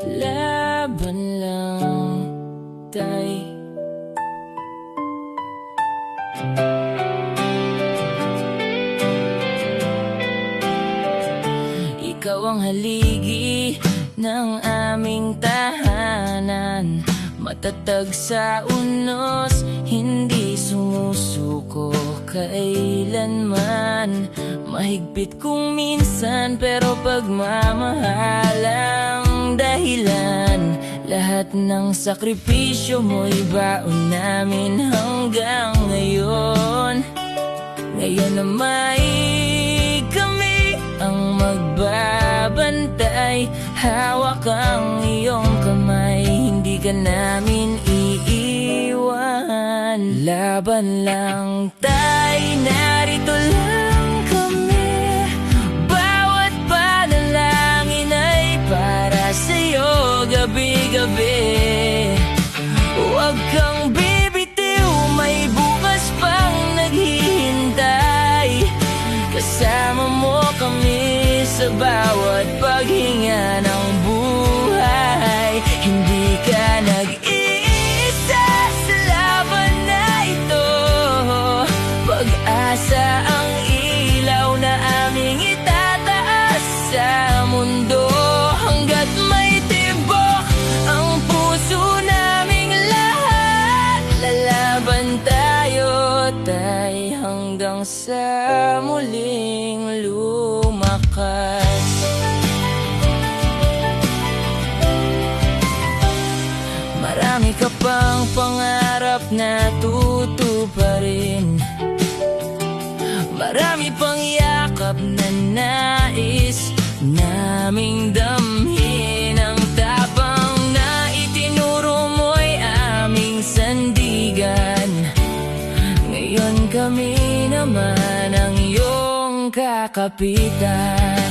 Laban lang, tay. Ikaw ang haligi ng aming tahanan, matatag sa unos, hindi sumusuko kailanman. Mahigpit kung minsan, pero pagmamahal ang dahilan. Lahat ng sakripisyo mo'y baon namin hanggang ngayon. Ngayon na may kami ang magbabantay, hawak ang iyong kamay, hindi ka namin iiwan. Laban lang tayo, narito lang kami. Bawat panalangin ay para sa'yo gabi-gabi. Huwag kang bibitiw, may bukas pang naghihintay. Kasama mo kami sa bawat paghinga ng buhay. Hindi ka nag-iisa sa laban na ito. Pag-asa ang ilaw na aming itataas sa mundo. Hanggat may tibok ang puso naming lahat, lalaban tayo, tay, hanggang sa muling lumakas. Marami ka pang pangarap na tutuparin, marami pang yakap na nais naming damhin. Ang tapang na itinuro mo'y aming sandigan. Ngayon kami naman ang iyong kakapitan.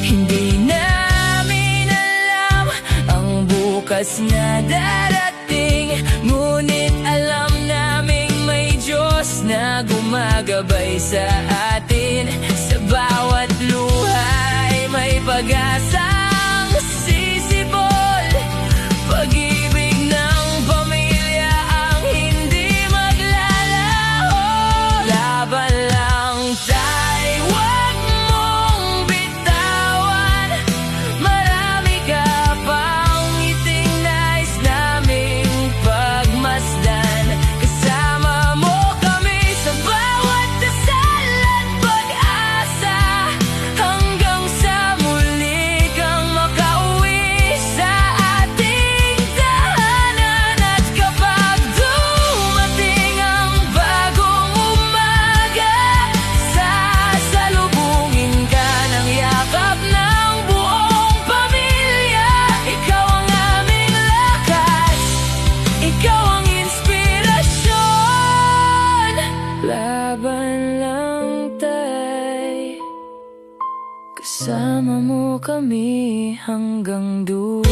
Hindi namin alam ang bukas na darating, ngunit alam naming may Diyos na gumagabay sa atin. Sa bawat luhay may pag-asang sisibol. Pag-ibig ng pamilya ang hindi maglalaho. Laban lang tayo, huwag mong bitawan. Marami ka pang ngiting nais naming pagmasdan. Kasama mo kami sa bawat dasal at pag-asa, hanggang sa muli kang makauwi sa ating tahanan. At kapag dumating ang bagong umaga, sasalubungin ka ng yakap ng buong pamilya. Ikaw ang aming lakas, ikaw ang inspirasyon. Laban lang tay, kasama mo kami hanggang dulo.